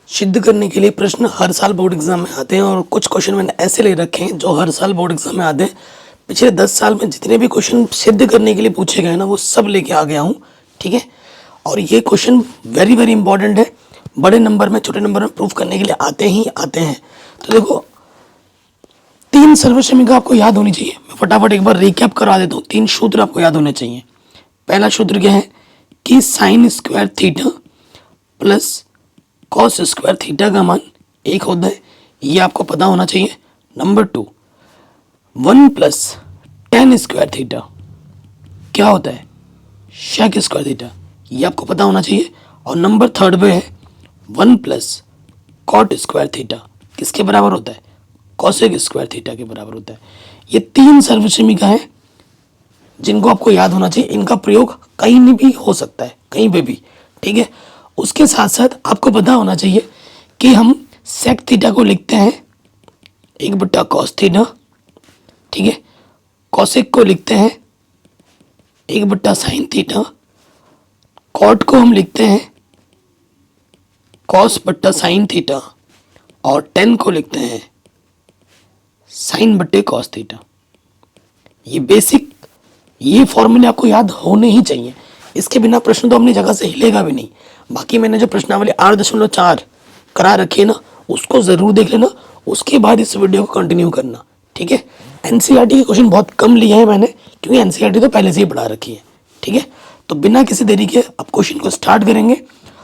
सिद्ध करने के लिए प्रश्न हर साल बोर्ड एग्जाम में आते हैं और कुछ क्वेश्चन मैंने ऐसे ले रखे हैं जो हर साल बोर्ड एग्जाम में आते हैं। पिछले 10 साल में जितने भी क्वेश्चन सिद्ध करने के लिए पूछे गए ना वो सब लेके आ गया हूँ। ठीक है, और ये क्वेश्चन वेरी वेरी इंपॉर्टेंट है। बड़े नंबर में छोटे नंबर में प्रूफ करने के लिए आते ही आते हैं। तो देखो, 3 सर्वसमीका आपको याद होनी चाहिए। मैं फटाफट एक बार रिकैप करा देता हूँ। 3 सूत्र आपको याद होने चाहिए। पहला सूत्र क्या है कि sine square theta plus cos square theta का मान 1 होता है, ये आपको पता होना चाहिए। Number 2, 1 plus ten square theta क्या होता है, शेक स्क्वायर थीटा, ये आपको पता होना चाहिए। और नंबर 3 पे है 1 प्लस कॉट स्क्वायर थीटा किसके बराबर होता है, कॉसेक स्क्वायर थीटा के बराबर होता है। ये 3 सर्वसमीका है जिनको आपको याद होना चाहिए। इनका प्रयोग कहीं भी हो सकता है, कहीं पे भी। ठीक है, उसके साथ साथ आपको पता होना चाहिए कि हम सेक थीटा को लिखते हैं 1 कॉस थीटा। ठीक है, कॉसेक को लिखते हैं 1 साइन थीटा। कॉट को हम लिखते हैं कॉस बट्टा साइन थीटा। और टेन को लिखते हैं साइन बट्टे कॉस थीटा। ये बेसिक, ये फॉर्मूले आपको याद होने ही चाहिए। इसके बिना प्रश्न तो अपनी जगह से हिलेगा भी नहीं। बाकी मैंने जो प्रश्नावली 8.4 करा रखी है ना, उसको ज़रूर देख लेना। उसके बाद इस वीडियो को कंटिन्यू करना। ठीक है, एनसीईआरटी के क्वेश्चन बहुत कम लिए हैं मैंने, क्योंकि एनसीईआरटी तो पहले से ही पढ़ा रखी है। ठीक है, तो बिना किसी देरी के अब क्वेश्चन को स्टार्ट करेंगे।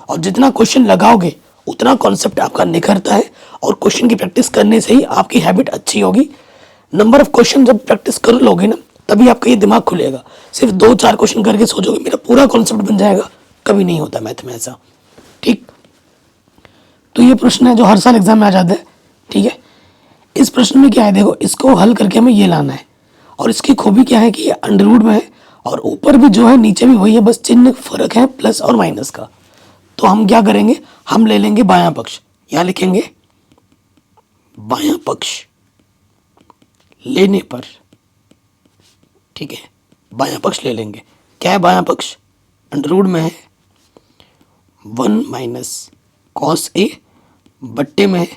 और जितना क्वेश्चन लगाओगे उतना कॉन्सेप्ट आपका निखरता है। और क्वेश्चन की प्रैक्टिस करने से ही आपकी हैबिट अच्छी होगी। नंबर ऑफ क्वेश्चन जब प्रैक्टिस कर लोगे ना, तभी आपका ये दिमाग खुलेगा। सिर्फ 2-4 क्वेश्चन करके सोचोगे मेरा पूरा कॉन्सेप्ट बन जाएगा, कभी नहीं होता मैथ में ऐसा। ठीक, तो ये प्रश्न है जो हर साल एग्जाम में आ जाता है। ठीक है, इस प्रश्न में क्या है, देखो इसको हल करके हमें ये लाना है। और इसकी खूबी क्या है कि ये अंडर रूट में है और ऊपर भी जो है नीचे भी वही है, बस चिन्ह फर्क है प्लस और माइनस का। तो हम क्या करेंगे, हम ले लेंगे बायां पक्ष। यहाँ लिखेंगे बायां पक्ष लेने पर। ठीक है, बायां पक्ष ले लेंगे। क्या है बायां पक्ष, अंडर रूट में है 1 माइनस कॉस ए बट्टे में है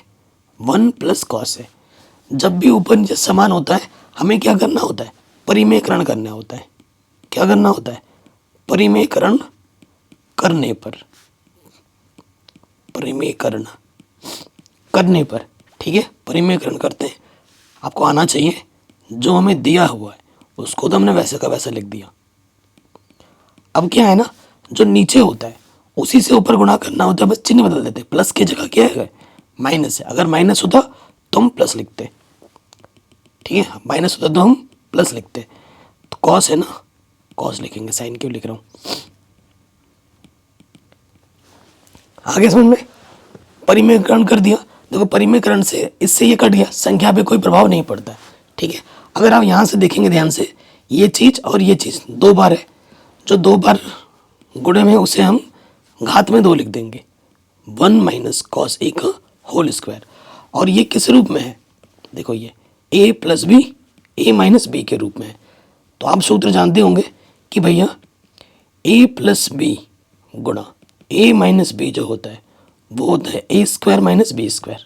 1 प्लस कॉस ए। जब भी ऊपर नीचे समान होता है हमें क्या करना होता है, परिमेयकरण करना होता है। क्या करना होता है, परिमेयकरण करने पर, परिमेयकरण करने पर। ठीक है, परिमेयकरण करते हैं। आपको आना चाहिए, जो हमें दिया हुआ है उसको तो हमने वैसे का वैसा लिख दिया। अब क्या है ना, जो नीचे होता है उसी से ऊपर गुणा करना होता है, बस चिन्ह बदल देते। प्लस की जगह क्या है, माइनस है। अगर माइनस होता तो हम प्लस लिखते। ठीक है, माइनस होता तो हम प्लस लिखते। तो कॉस है ना, कॉस लिखेंगे, साइन क्यों लिख रहा हूं। आगे समझ में, परिमेयकरण कर दिया। देखो परिमेयकरण से इससे ये कट गया, संख्या पे कोई प्रभाव नहीं पड़ता है। ठीक है, अगर आप यहाँ से देखेंगे ध्यान से, ये चीज़ और ये चीज़ 2 बार है। जो 2 बार गुणे में उसे हम घात में 2 लिख देंगे, 1 माइनस कॉस ए का होल स्क्वायर। और ये किस रूप में है, देखो ये a plus B, A minus B के रूप में है। तो आप सूत्र जानते होंगे कि भैया a प्लस बी गुणा a माइनस बी जो होता है वो होता है a square minus B square.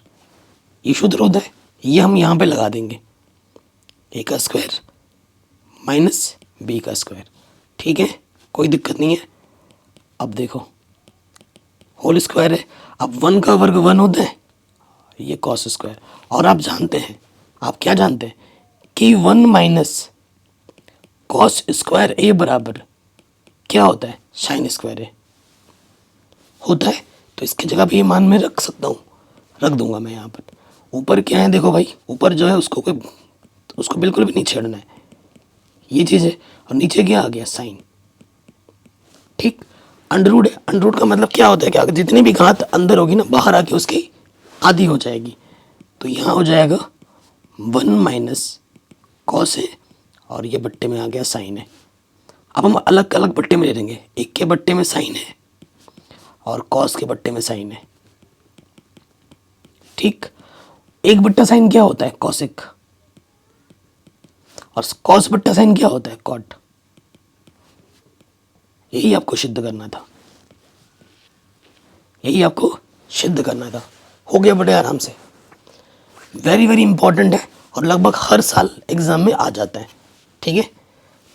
ये सूत्र होता है, ये हम यहाँ पे लगा देंगे, a का स्क्वायर माइनस b का स्क्वायर। ठीक है, कोई दिक्कत नहीं है। अब देखो होल स्क्वायर है, अब 1 का वर्ग 1 होता है, ये कॉस स्क्वायर। और आप जानते हैं, आप क्या जानते हैं कि 1 माइनस कॉस स्क्वायर ए बराबर क्या होता है, साइन स्क्वायर ए होता है। तो इसकी जगह भी ये मान में रख सकता हूँ, रख दूंगा मैं यहाँ पर। ऊपर क्या है, देखो भाई ऊपर जो है उसको बिल्कुल भी नहीं छेड़ना है, ये चीज़ है। और नीचे क्या आ गया, साइन। ठीक, अंडर रूट है। अंडर रूट का मतलब क्या होता है, क्या जितनी भी घात अंदर होगी ना, बाहर आके उसकी आधी हो जाएगी। तो यहाँ हो जाएगा 1 माइनस कॉस है और ये बट्टे में आ गया साइन है। अब हम अलग अलग बट्टे में ले लेंगे, एक के बट्टे में साइन है और कॉस के बट्टे में साइन है। ठीक, 1 बट्टा साइन क्या होता है, कॉसेक। और कॉस बट्टा साइन क्या होता है, कॉट। यही आपको सिद्ध करना था, यही आपको सिद्ध करना था, हो गया बड़े आराम से। वेरी वेरी इंपॉर्टेंट है और लगभग हर साल एग्जाम में आ जाता है, ठीक है।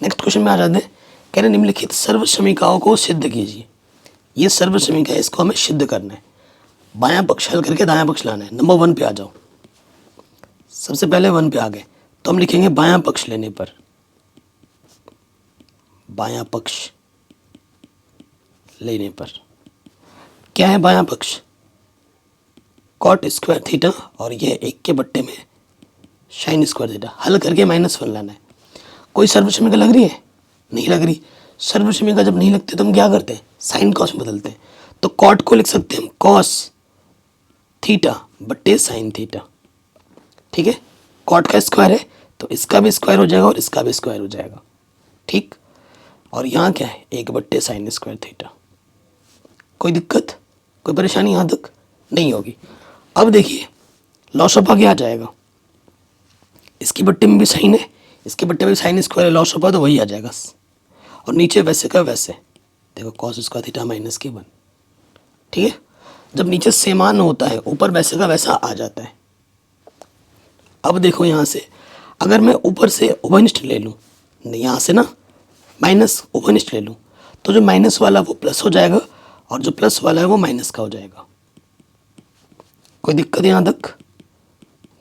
नेक्स्ट क्वेश्चन में आ जाते हैं। कह रहे निम्नलिखित सर्व समीकरणों को सिद्ध कीजिए। ये सर्व समीकरण है, इसको हमें सिद्ध करना है। बायां पक्ष हल करके दायां पक्ष लाना है। नंबर 1 पे आ जाओ। सबसे पहले 1 पे आ गए तो हम लिखेंगे बायां पक्ष लेने पर, बायां पक्ष लेने पर क्या है बायां पक्ष, कॉट स्क्वायर थीटा और ये 1 के बट्टे में साइन स्क्वायर थीटा। हल करके -1 लाना है। कोई सर्व समीकरण लग रही है? नहीं लग रही। सर्व समीकरण जब नहीं लगते तो हम क्या करते हैं, साइन कॉस में बदलते हैं। तो कॉट को लिख सकते हैं हम कॉस थीटा बट्टे साइन थीटा, ठीक है। कॉट का स्क्वायर है तो इसका भी स्क्वायर हो जाएगा और इसका भी स्क्वायर हो जाएगा, ठीक। और यहाँ क्या है, 1 बट्टे साइन स्क्वायर थीटा। कोई दिक्कत, कोई परेशानी यहाँ तक नहीं होगी। अब देखिए लॉस ऑफ आ क्या आ जाएगा, इसकी बट्टे में भी साइन है, इसके बट्टे में भी साइन स्क्वायर है, लॉस ऑफ तो वही आ जाएगा। और नीचे वैसे का वैसे, देखो कॉस स्क्वायर थीटा -1, ठीक है। जब नीचे समान होता है ऊपर वैसे का वैसा आ जाता है। अब देखो यहाँ से अगर मैं ऊपर से उभयनिष्ठ ले लूँ, यहाँ से ना माइनस उभयनिष्ठ ले लूँ, तो जो माइनस वाला वो प्लस हो जाएगा और जो प्लस वाला है वो माइनस का हो जाएगा। कोई दिक्कत यहाँ तक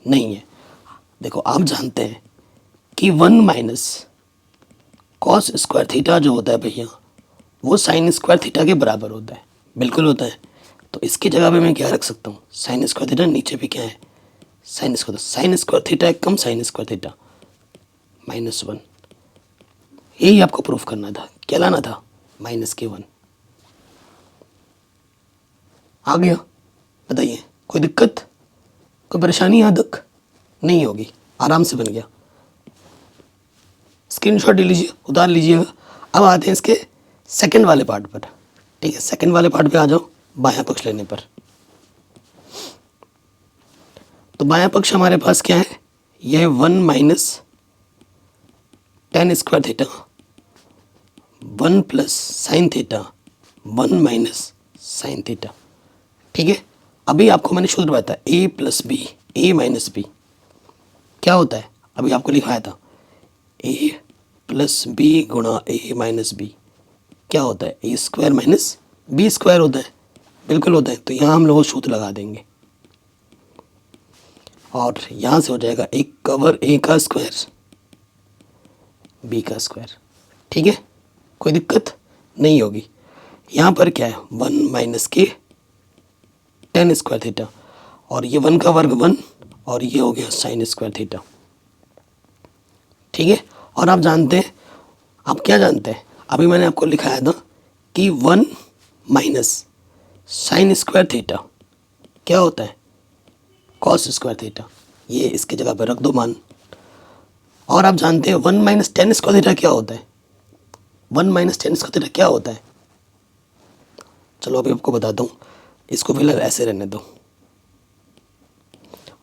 नहीं है। देखो आप जानते हैं कि 1 माइनस कॉस स्क्वायर थीटा जो होता है भैया वो साइन स्क्वायर थीटा के बराबर होता है, बिल्कुल होता है। तो इसकी जगह पे मैं क्या रख सकता हूँ, साइन स्क्वायर थीटा, नीचे भी क्या है साइन स्क्वायर थीटा कम साइन स्क्वायर थीटा -1। यही आपको प्रूफ करना था, क्या लाना था -1। आ गया, बताइए कोई दिक्कत, कोई परेशानी यहाँ तक नहीं होगी, आराम से बन गया। स्क्रीनशॉट ले लीजिए, उतार लीजिएगा। अब आते हैं इसके सेकंड वाले पार्ट पर, ठीक है। सेकंड वाले पार्ट पे आ जाओ, बायां पक्ष लेने पर। तो बायां पक्ष हमारे पास क्या है, यह 1 minus tan square theta 1 plus sine theta 1 minus sine theta, ठीक है। अभी आपको मैंने सूत्र बताया a plus B a minus B क्या होता है, अभी आपको लिखाया था a प्लस बी गुणा a माइनस बी क्या होता है, a square minus B square होता है, बिल्कुल होता है। तो यहाँ हम लोग सूत्र लगा देंगे और यहाँ से हो जाएगा एक कवर a का स्क्वायर b का स्क्वायर, ठीक है। कोई दिक्कत नहीं होगी। यहाँ पर क्या है 1 माइनस के tan स्क्वायर थीटा और ये 1 का वर्ग 1 और ये हो गया साइन स्क्वायर थीटा, ठीक है। और आप जानते हैं, आप क्या जानते हैं, अभी मैंने आपको लिखाया था कि 1 माइनस साइन स्क्वायर थीटा क्या होता है कॉस स्क्वायर थीटा, ये इसकी जगह पर रख दो मान। और आप जानते हैं 1 माइनस टेन स्क्वायर थीटा क्या होता है, 1 माइनस टेन स्क्वायर थीटा क्या होता है, चलो अभी आपको बताता हूँ, इसको फिलहाल ऐसे रहने दो।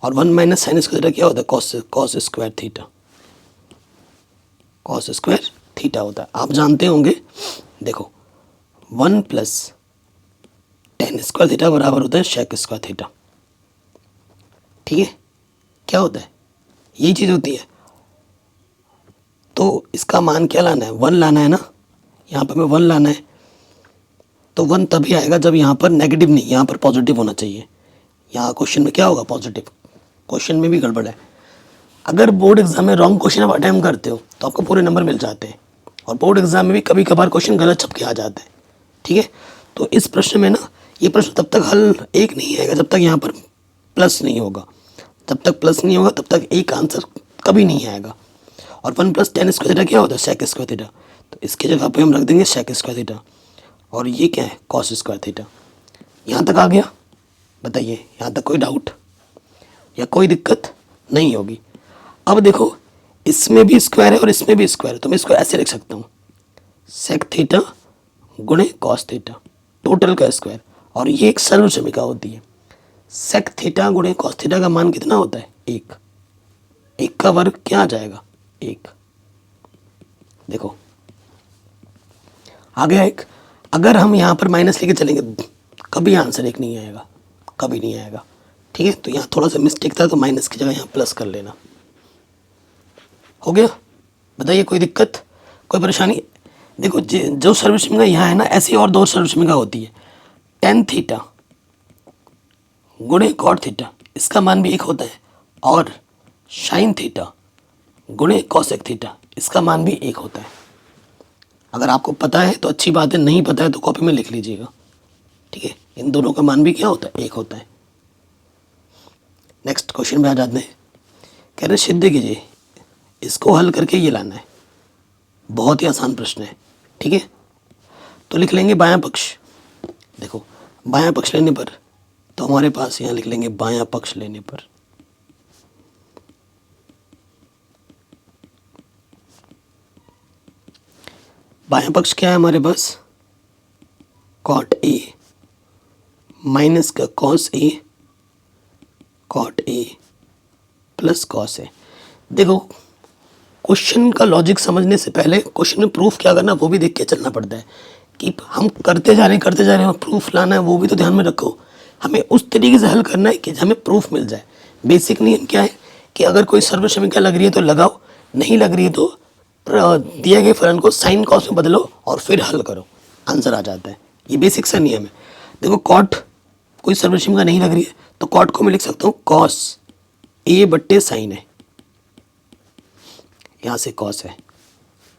और 1 माइनस साइन स्क्वायर थीटा क्या होता है cos square theta, cos square theta होता है, आप जानते होंगे। देखो 1 प्लस टेन स्क्वायर थीटा बराबर होता है सेक स्क्वायर थीटा, ठीक है। क्या होता है, यही चीज़ होती है। तो इसका मान क्या लाना है, 1 लाना है ना, यहाँ पर हमें 1 लाना है। तो 1 तभी आएगा जब यहाँ पर नेगेटिव नहीं, यहाँ पर पॉजिटिव होना चाहिए। यहाँ क्वेश्चन में क्या होगा पॉजिटिव, क्वेश्चन में भी गड़बड़ है। अगर बोर्ड एग्जाम में रॉन्ग क्वेश्चन आप अटैम्प्ट करते हो तो आपको पूरे नंबर मिल जाते हैं, और बोर्ड एग्जाम में भी कभी कभार क्वेश्चन गलत छप के आ जाते हैं, ठीक है। तो इस प्रश्न में ना, ये प्रश्न तब तक हल एक नहीं आएगा जब तक यहाँ पर प्लस नहीं होगा, जब तक प्लस नहीं होगा तब तक एक आंसर कभी नहीं आएगा। और 1 प्लस टेन स्क्वायर थीटा क्या होता है सेक स्क्वायर थीटा, तो इसकी जगह पे हम रख देंगे सेक स्क्वायर थीटा। और ये क्या है कॉस स्क्वायर थीटा। यहाँ तक आ गया, बताइए यहाँ तक कोई डाउट या कोई दिक्कत नहीं होगी। अब देखो इसमें भी स्क्वायर है और इसमें भी स्क्वायर है, तो मैं इसको ऐसे लिख सकता हूँ सेक थीटा गुणे कॉस थीटा टोटल का स्क्वायर। और ये एक सर्व समीकरण होती है, सेक थीटा गुणे कॉस थीटा का मान कितना होता है 1, 1 का वर्ग क्या आ जाएगा 1। देखो आ गया 1। अगर हम यहाँ पर माइनस लेके चलेंगे कभी आंसर 1 नहीं आएगा, कभी नहीं आएगा। ठीक है, तो यहाँ थोड़ा सा मिस्टेक था, तो माइनस की जगह यहाँ प्लस कर लेना। हो गया? बताइए कोई दिक्कत, कोई परेशानी? देखो जो सर्वसमीका यहाँ है ना, ऐसी और दो सर्वसमीका होती है। टेन थीटा गुणे कॉट थीटा, इसका मान भी एक होता है, और साइन थीटा गुणे कॉसेक थीटा, इसका मान भी एक होता है। अगर आपको पता है तो अच्छी बात है, नहीं पता है तो कॉपी में लिख लीजिएगा। ठीक है, इन दोनों का मान भी क्या होता है? एक होता है। नेक्स्ट क्वेश्चन में आ जाते हैं। कह रहे सिद्ध कीजिए, इसको हल करके ये लाना है। बहुत ही आसान प्रश्न है। ठीक है, तो लिख लेंगे बायां पक्ष। देखो बायां पक्ष लेने पर, तो हमारे पास यहाँ लिख लेंगे बायां पक्ष लेने पर बायां पक्ष क्या है हमारे पास? कॉट ए माइनस का cos A, cot A plus cos A. देखो क्वेश्चन का लॉजिक समझने से पहले क्वेश्चन में प्रूफ क्या करना वो भी देख के चलना पड़ता है, कि हम करते जा रहे हैं प्रूफ लाना है, वो भी तो ध्यान में रखो। हमें उस तरीके से हल करना है कि हमें प्रूफ मिल जाए। बेसिक नियम क्या है कि अगर कोई सर्वसमीका लग रही है तो लगाओ, नहीं लग रही है तो दिए गए फलन को साइन कॉस में बदलो और फिर हल करो, आंसर आ जाता है। ये बेसिक सा नियम है। देखो कॉट कोई सर्वसमीका नहीं लग रही है तो कॉट को मैं लिख सकता हूँ कॉस ए बट्टे साइन है, यहाँ से कॉस है,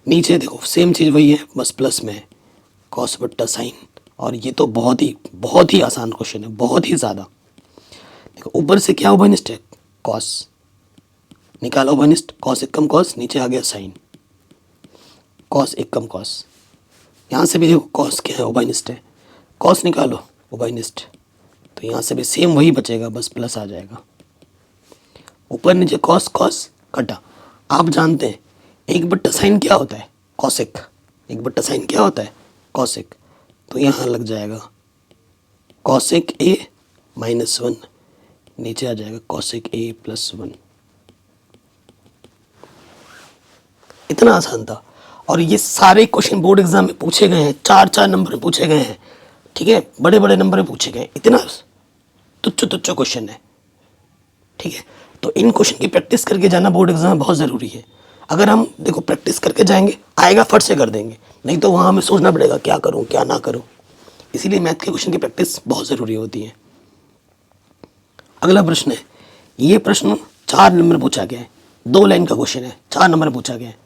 नीचे देखो सेम चीज़ वही है, बस प्लस में है, कॉस बट्टा साइन। और ये तो बहुत ही आसान क्वेश्चन है, बहुत ही ज़्यादा। देखो ऊपर से क्या उभयनिष्ठ है? कॉस निकालो उभयनिष्ठ, कॉस एक कम कॉस, नीचे आ गया साइन, कॉस एक कम कॉस। यहाँ से भी देखो कॉस क्या है? उभयनिष्ठ है, कॉस निकालो उभयनिष्ठ, तो यहाँ से भी सेम वही बचेगा, बस प्लस आ जाएगा। ऊपर नीचे कॉस कॉस कटा। आप जानते हैं एक बट्टा साइन क्या होता है? कॉसेक। एक बट्टा साइन क्या होता है? कॉसेक। तो यहाँ लग जाएगा कॉसेक ए माइनस वन, नीचे आ जाएगा कॉसेक ए प्लस वन। इतना आसान था। और ये सारे क्वेश्चन बोर्ड एग्जाम में पूछे गए हैं, 4-4 नंबर में पूछे गए हैं। ठीक है, बड़े बड़े नंबर में पूछे गए, इतना तुच्छ क्वेश्चन है। ठीक है, तो इन क्वेश्चन की प्रैक्टिस करके जाना बोर्ड एग्जाम में बहुत ज़रूरी है। अगर हम देखो प्रैक्टिस करके जाएंगे, आएगा फट से कर देंगे, नहीं तो वहाँ हमें सोचना पड़ेगा क्या करूँ क्या ना करूँ। इसीलिए मैथ के क्वेश्चन की प्रैक्टिस बहुत ज़रूरी होती है। अगला प्रश्न है, ये प्रश्न 4 नंबर पूछा गया है, 2 लाइन का क्वेश्चन है, 4 नंबर पूछा गया है।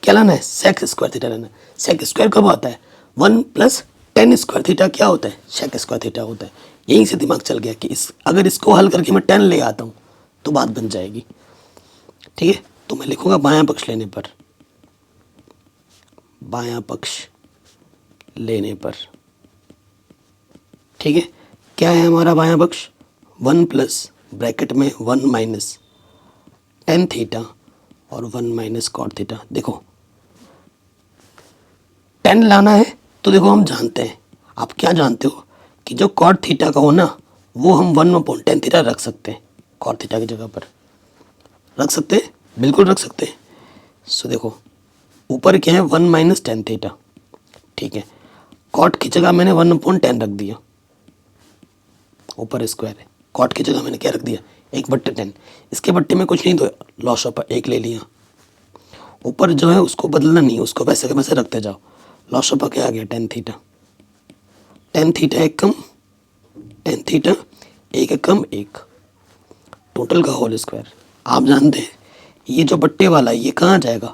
क्या लाना है? सेक स्क्वायर थीटा लाना है। सेक स्क्वायर कब आता है? 1 + tan स्क्वायर थीटा क्या होता है? सेक स्क्वायर थीटा होता है। यहीं से दिमाग चल गया कि अगर इसको हल करके मैं tan ले आता हूँ तो बात बन जाएगी। ठीक है, तो मैं लिखूंगा बायां पक्ष लेने पर, बायां पक्ष लेने पर। ठीक है, क्या है हमारा बायां पक्ष? 1 + ब्रैकेट में 1 - tan थीटा और 1 - cot थीटा। देखो tan लाना है तो देखो हम जानते हैं, आप क्या जानते हो कि जो cot थीटा का हो ना, वो हम 1/tan थीटा रख सकते हैं, cot थीटा की जगह पर रख सकते हैं, बिल्कुल रख सकते हैं। सो देखो ऊपर क्या है? 1 - tan थीटा। ठीक है, cot की जगह मैंने 1/tan रख दिया, ऊपर स्क्वायर है, cot की जगह मैंने क्या रख दिया? 1/tan। इसके बट्टे में कुछ नहीं तो लॉस ऑफ 1 ले लिया। ऊपर जो है उसको बदलना नहीं, उसको वैसे के वैसे रखते जाओ। लॉस ऑफ क्या आ गया? tan theta. tan थीटा एक कम tan थीटा एक कम 1, टोटल का होल स्क्वायर। आप जानते हैं ये जो बट्टे वाला है ये कहाँ आ जाएगा?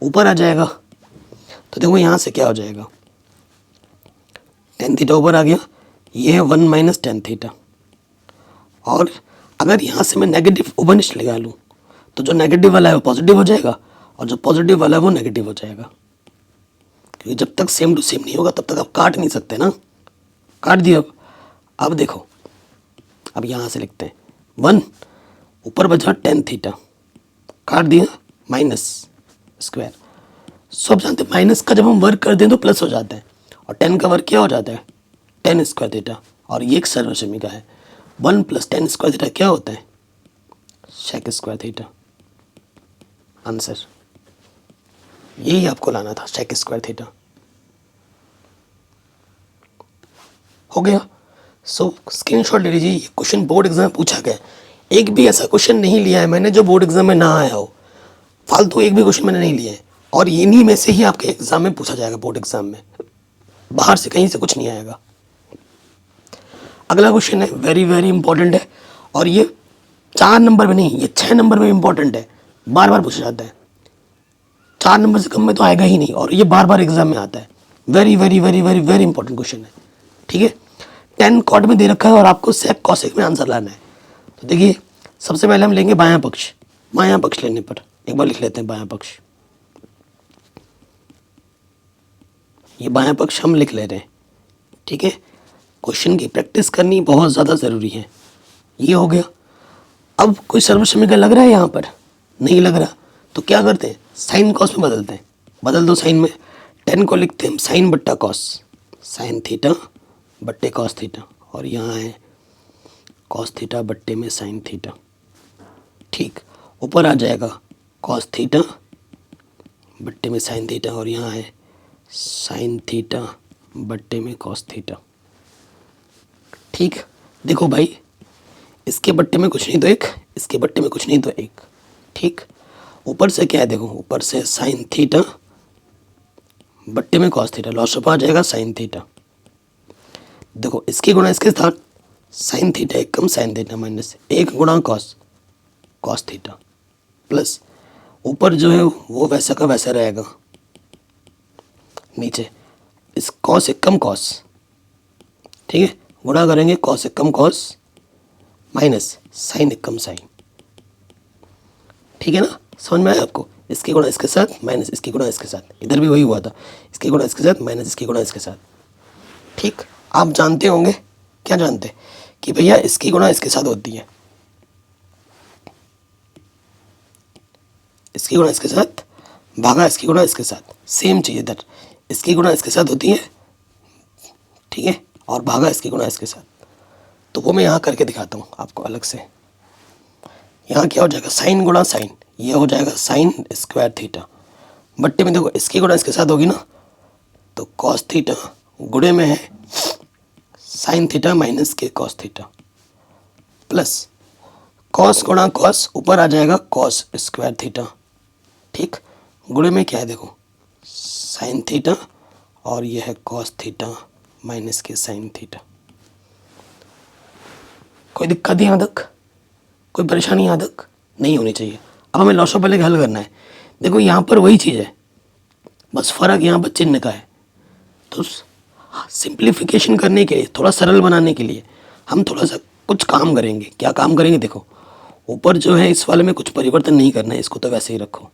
ऊपर आ जाएगा। तो देखो यहाँ से क्या हो जाएगा? tan थीटा ऊपर आ गया, ये है 1 - tan थीटा। और अगर यहाँ से मैं नेगेटिव उभयनिष्ठ लगा लूँ तो जो नेगेटिव वाला है वो पॉजिटिव हो जाएगा और जो पॉजिटिव वाला है वो नेगेटिव हो जाएगा, क्योंकि जब तक सेम टू सेम नहीं होगा तब तक आप काट नहीं सकते ना। काट दिया। अब देखो, अब यहाँ से लिखते हैं 1 ऊपर बचा tan थीटा, काट दिया माइनस स्क्वायर। सब जानते हैं माइनस का जब हम वर्क कर दें तो प्लस हो जाता है, और tan का वर्क क्या हो जाता है? tan square theta. और ये एक सर्वसमीका है, 1 + tan स्क्वायर थीटा क्या होता है? Sec square theta. आंसर यही आपको लाना था, सेक स्क्वायर थीटा। हो गया। सो स्क्रीनशॉट ले लीजिए, ये क्वेश्चन बोर्ड एग्जाम में पूछा गया है। एक भी ऐसा क्वेश्चन नहीं लिया है मैंने जो बोर्ड एग्जाम में ना आया हो, फालतू एक भी क्वेश्चन मैंने नहीं लिया है, और इन्हीं में से ही आपके एग्जाम में पूछा जाएगा, बोर्ड एग्जाम में, बाहर से कहीं से कुछ नहीं आएगा। अगला क्वेश्चन है वेरी वेरी इंपॉर्टेंट है, और ये 4 नंबर में नहीं, ये 6 नंबर में इंपॉर्टेंट है, बार बार पूछा जाता है, 4 नंबर से कम में तो आएगा ही नहीं, और ये बार बार एग्जाम में आता है। Very very very very very important question है, ठीक है। 10 कॉर्ड में दे रखा है और आपको सेक कॉसेक में आंसर लाना है। तो देखिए, सबसे पहले हम लेंगे बायां पक्ष। बायां पक्ष लेने पर एक बार लिख लेते हैं बायां पक्ष। ये बायां पक्ष हम लिख ले रहे हैं, ठीक है। क्वेश्चन की प्रैक्टिस करनी बहुत ज़्यादा ज़रूरी है। ये हो गया। अब कोई सर्वसमीकरण लग रहा है यहाँ पर? नहीं लग रहा, तो क्या करते हैं, साइन कॉस में बदलते हैं। बदल दो साइन में, 10 को लिखते हैं साइन बट्टा कॉस, साइन थीटा बट्टे कॉस थीटा, और यहाँ है कॉस थीटा बट्टे में साइन थीटा, ठीक। ऊपर आ जाएगा कॉस थीटा बट्टे में साइन थीटा, और यहाँ है साइन थीटा बट्टे में कॉस थीटा, ठीक। देखो भाई, इसके बट्टे में कुछ नहीं तो एक, इसके बट्टे में कुछ नहीं तो एक, ठीक। ऊपर से क्या है, देखो ऊपर से साइन थीटा बट्टे में कॉस थीटा, लॉस ऑफ आ जाएगा साइन थीटा। देखो इसकी गुणा इसके साथ, साइन थीटा एक कम साइन थीटा माइनस एक गुणा कॉस, कॉस थीटा, प्लस ऊपर जो है वो वैसा का वैसा रहेगा, नीचे इस कॉस एक कम कॉस, ठीक है, गुणा करेंगे कॉस एक कम कॉस माइनस साइन एक कम साइन, ठीक है ना। समझ में आया आपको? इसकी गुणा इसके साथ माइनस इसकी गुणा इसके साथ, इधर भी वही हुआ था, इसकी गुणा इसके साथ माइनस इसकी गुणा इसके साथ, ठीक। आप जानते होंगे, क्या जानते कि भैया इसकी गुणा इसके साथ होती है, इसकी गुणा इसके साथ भागा इसकी गुणा इसके साथ, सेम चीज़ इधर, इसकी गुणा इसके साथ होती है, ठीक है, और भागा इसकी गुणा इसके साथ। तो वो मैं यहाँ करके दिखाता हूँ आपको अलग से। यहाँ क्या हो जाएगा, साइन गुणा साइन, ये हो जाएगा साइन स्क्वायर थीटा बट्टे में, देखो इसकी गुणा इसके साथ होगी ना, तो कॉस थीटा गुणे में है साइन थीटा माइनस के कॉस थीटा, प्लस कॉस गुणा कॉस, ऊपर आ जाएगा कॉस स्क्वायर थीटा, ठीक। गुणे में क्या है, देखो साइन थीटा, और यह है कॉस थीटा माइनस के साइन थीटा। कोई दिक्कत यहाँ तक, कोई परेशानी यहाँ तक नहीं होनी चाहिए। अब हमें लॉस ऑफ पहले हल करना है। देखो यहाँ पर वही चीज़ है, बस फ़र्क यहाँ पर चिन्ह का है। तो सिंप्लीफिकेशन करने के लिए, थोड़ा सरल बनाने के लिए हम थोड़ा सा कुछ काम करेंगे। क्या काम करेंगे, देखो ऊपर जो है इस वाले में कुछ परिवर्तन नहीं करना है, इसको तो वैसे ही रखो।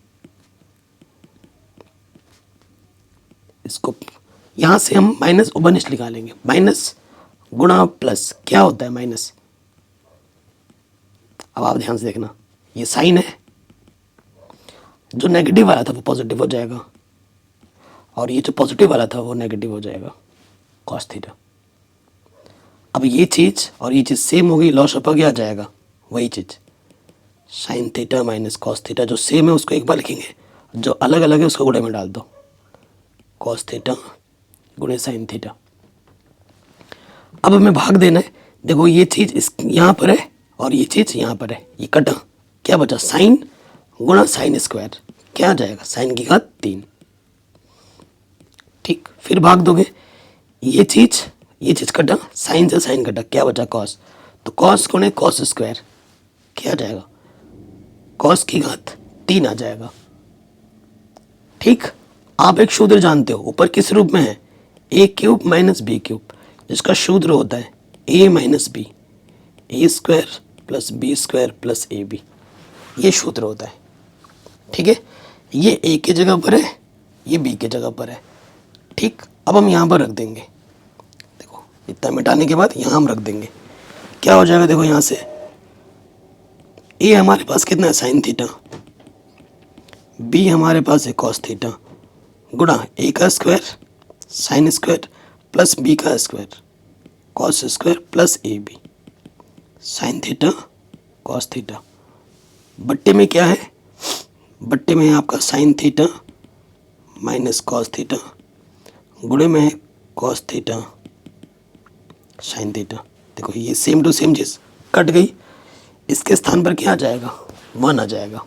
इसको यहाँ से हम माइनस ऊपर नीचे निकालेंगे, माइनस गुणा प्लस, क्या होता है माइनस। अब आप ध्यान से देखना, ये साइन है, जो नेगेटिव वाला था वो पॉजिटिव हो जाएगा, और ये जो पॉजिटिव वाला था वो नेगेटिव हो जाएगा, कॉस थीटा। अब ये चीज़ और ये चीज़ सेम होगी, लॉस ऑफ आ जाएगा वही चीज़, sine theta minus cos theta. जो सेम है उसको एक बार लिखेंगे, जो अलग अलग है उसको गुणे में डाल दो, कॉस थीटा गुणे साइन थीटा। अब हमें भाग देना है। देखो ये चीज़ इस यहाँ पर है और ये चीज़ यहाँ पर है, ये कटा, क्या बचा, साइन गुणा साइन स्क्वायर, क्या आ जाएगा, साइन की घात 3, ठीक। फिर भाग दोगे, ये चीज़ कटा, साइन से साइन कटा, क्या बचा, कॉस, तो कॉस गुणे कॉस स्क्वायर, क्या आ जाएगा, कॉस की घात 3 आ जाएगा, ठीक। आप एक सूत्र जानते हो, ऊपर किस रूप में है, A cube minus B cube, जिसका सूत्र होता है A minus B, A square plus B square plus A B, ये सूत्र होता है, ठीक है। ये ए की जगह पर है, ये बी की जगह पर है, ठीक। अब हम यहाँ पर रख देंगे, देखो इतना मिटाने के बाद यहाँ हम रख देंगे, क्या हो जाएगा, देखो यहाँ से ए हमारे पास कितना है, साइन थीटा, बी हमारे पास है कॉस थीटा, गुणा ए का square sine square plus B का square cos square plus A B, sine theta cos theta, बट्टे में क्या है, बट्टे में है आपका sine theta minus cos theta, गुणे में है कॉस थीटा साइन थीटा। देखो ये सेम टू सेम चीज़ कट गई, इसके स्थान पर क्या आ जाएगा, 1 आ जाएगा।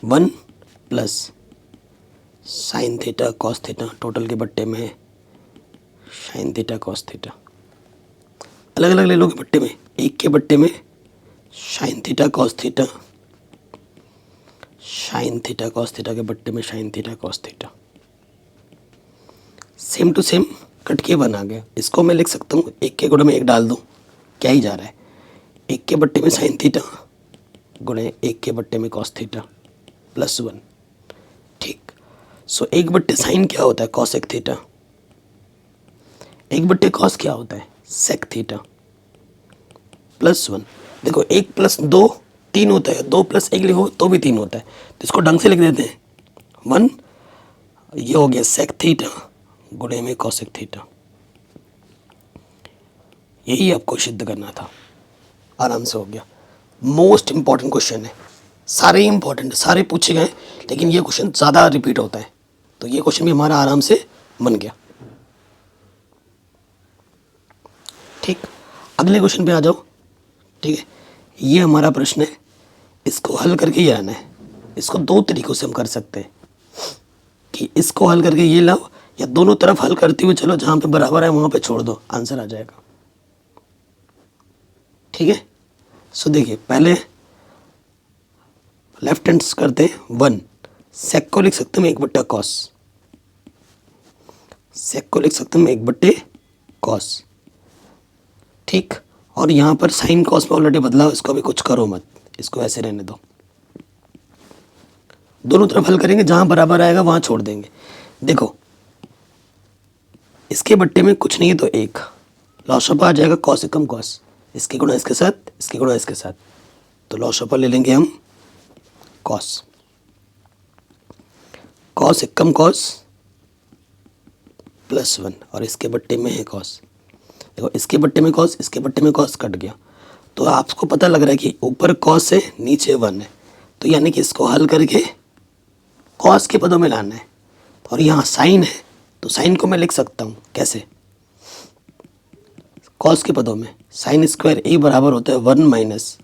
1 plus sine theta cos theta, total के बट्टे में साइन थीटा कॉस थीटा, अलग अलग ले लो के बट्टे में, एक के बट्टे में sine theta cos theta, sine theta cos theta के बट्टे में sine theta cos theta, same to same cut के बना गया। इसको मैं लिख सकता हूँ एक के गुणे में एक डाल दूँ, क्या ही जा रहा है, एक के बट्टे में साइन थीटा गुणे एक के बट्टे में कॉस थीटा प्लस 1। ठीक, सो एक बट्टे साइन क्या होता है, कॉस एक थीटा, एक बट्टे कॉस क्या होता है, सेक थीटा प्लस 1। देखो 1 प्लस 2 3 होता है, 2 प्लस 1 लिखो तो भी 3 होता है, तो इसको ढंग से लिख देते हैं 1, ये हो गया सेक थीटा गुणे में कॉसेक थीटा। यही आपको सिद्ध करना था, आराम से हो गया। मोस्ट इंपॉर्टेंट क्वेश्चन है, सारे इंपॉर्टेंट, सारे पूछे गए, लेकिन ये क्वेश्चन ज़्यादा रिपीट होता है, तो ये क्वेश्चन भी हमारा आराम से बन गया। ठीक, अगले क्वेश्चन पे आ जाओ। ठीक है, ये हमारा प्रश्न है, इसको हल करके ही आना है। इसको दो तरीक़ों से हम कर सकते हैं कि इसको हल करके ये लाओ, या दोनों तरफ हल करते हुए चलो, जहाँ पे बराबर है वहाँ पे छोड़ दो, आंसर आ जाएगा। ठीक है, सो देखिए पहले लेफ्ट हैंड करते हैं 1, सेक को लिख सकते हैं 1/cos, सेक को लिख सकते हैं 1/cos। ठीक, और यहाँ पर साइन कॉस में ऑलरेडी बदलाव, इसको भी कुछ करो मत, इसको ऐसे रहने दो। दोनों तरफ हल करेंगे, जहाँ बराबर आएगा वहाँ छोड़ देंगे। देखो इसके बट्टे में कुछ नहीं है तो 1, लॉसअपा आ जाएगा कॉस एकम कॉस, इसके गुणा इसके साथ, इसके गुणा इसके साथ, तो लॉसअपा ले लेंगे हम कॉस, कॉस एकम कॉस प्लस 1, और इसके बट्टे में है कॉस। देखो इसके बट्टे में कॉस, इसके बट्टे में कॉस कट गया, तो आपको पता लग रहा है कि ऊपर कॉस है नीचे 1 है, तो यानी कि इसको हल करके कॉस के पदों में लाना है। और यहाँ साइन है, तो साइन को मैं लिख सकता हूँ कैसे, कॉस के पदों में साइन स्क्वायर ए बराबर होता है 1 माइनस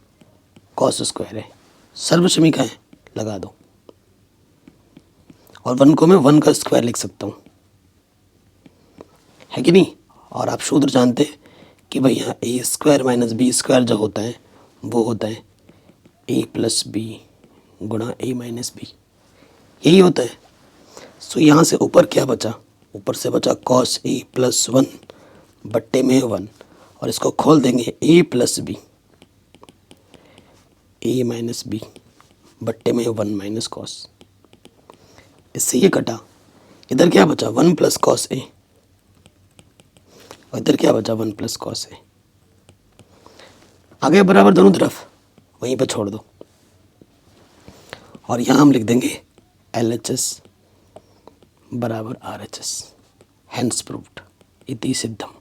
कॉस स्क्वायर है, सर्वसमीका है, लगा दो, और 1 को मैं 1 का स्क्वायर लिख सकता हूँ, है कि नहीं। और आप सूत्र जानते हैं कि भाई यहाँ ए स्क्वायर माइनस बी स्क्वायर जो होता है वो होता है ए प्लस बी गुणा ए माइनस बी, यही होता है। सो यहाँ से ऊपर क्या बचा, ऊपर से बचा कॉस ए प्लस 1 बट्टे में 1, और इसको खोल देंगे ए plus B, A minus B बट्टे में 1 माइनस कॉस, इससे ये कटा, इधर क्या बचा 1 प्लस कॉस ए, और इधर क्या बचा 1 प्लस कॉस ए, आगे बराबर दोनों तरफ, वहीं पर छोड़ दो, और यहाँ हम लिख देंगे LHS बराबर RHS, हैंस प्रूव्ड, इति सिद्धम।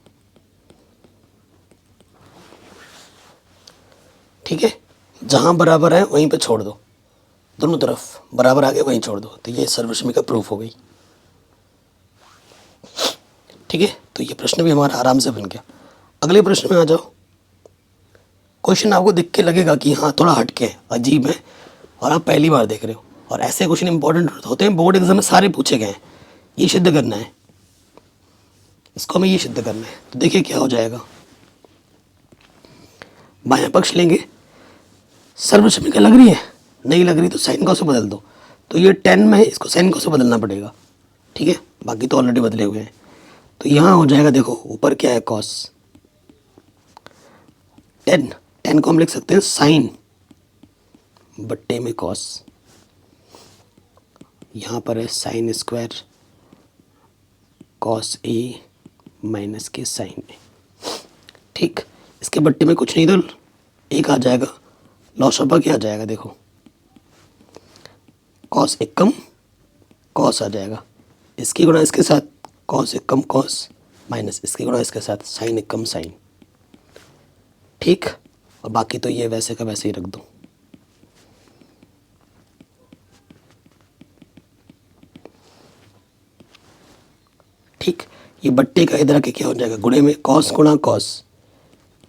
ठीक है, जहाँ बराबर है वहीं पे छोड़ दो, दोनों तरफ बराबर आगे वहीं छोड़ दो, तो ये सर्वसमीका प्रूफ हो गई। ठीक है, तो ये प्रश्न भी हमारा आराम से बन गया। अगले प्रश्न में आ जाओ। क्वेश्चन आपको देख के लगेगा कि हाँ थोड़ा हटके है, अजीब है, और आप पहली बार देख रहे हो, और ऐसे क्वेश्चन इंपॉर्टेंट होते हैं, बोर्ड एग्जाम में सारे पूछे गए हैं, ये सिद्ध करना है, इसको हमें ये सिद्ध करना है। तो देखिए क्या हो जाएगा, बायां पक्ष लेंगे, सर्वसमीका लग रही है, नहीं लग रही तो साइन कॉस से बदल दो, तो ये 10 में है, इसको साइन कॉस से बदलना पड़ेगा। ठीक है, बाकी तो ऑलरेडी बदले हुए हैं, तो यहाँ हो जाएगा, देखो ऊपर क्या है कॉस 10 को हम लिख सकते हैं साइन बट्टे में कॉस, यहाँ पर है sine square cos A minus के साइन ए। ठीक, इसके बट्टे में कुछ नहीं तो 1 आ जाएगा, लॉसअपा क्या आ जाएगा, देखो कॉस एकम कॉस आ जाएगा, इसकी गुणा इसके साथ कॉस एकम कॉस माइनस इसकी गुणा इसके साथ साइन एकम साइन। ठीक, और बाकी तो ये वैसे का वैसे ही रख दो। ठीक, ये बट्टे का इधर आके क्या हो जाएगा, गुणे में कॉस गुणा कॉस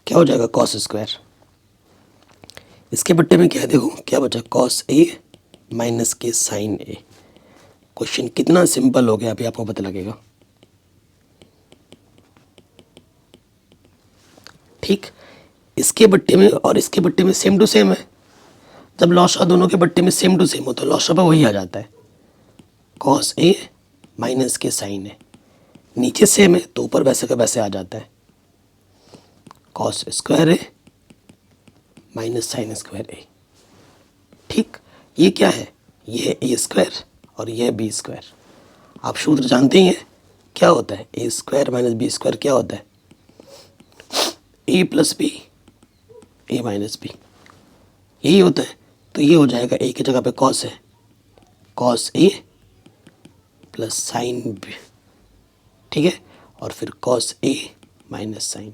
क्या हो जाएगा, कॉस स्क्वायर। इसके बट्टे में क्या है, देखो क्या बचा, कॉस ए माइनस के साइन ए। क्वेश्चन कितना सिंपल हो गया अभी आपको पता लगेगा। ठीक, इसके बट्टे में और इसके बट्टे में सेम टू सेम है। जब लॉसा दोनों के बट्टे में सेम टू सेम हो तो लॉसा पर वही आ जाता है, कॉस ए माइनस के साइन ए। नीचे सेम है तो ऊपर वैसे का वैसे आ जाता है, कॉस स्क्वायर ए माइनस साइन स्क्वायर ए। ठीक, ये क्या है, ये ए स्क्वायर और ये बी स्क्वायर। आप सूत्र जानते ही हैं क्या होता है, A square minus B square क्या होता है, ए plus B A minus B, यही होता है। तो ये हो जाएगा, ए की जगह पे कॉस है, cos A plus sine B, ठीक है, और फिर कॉस ए माइनस साइन,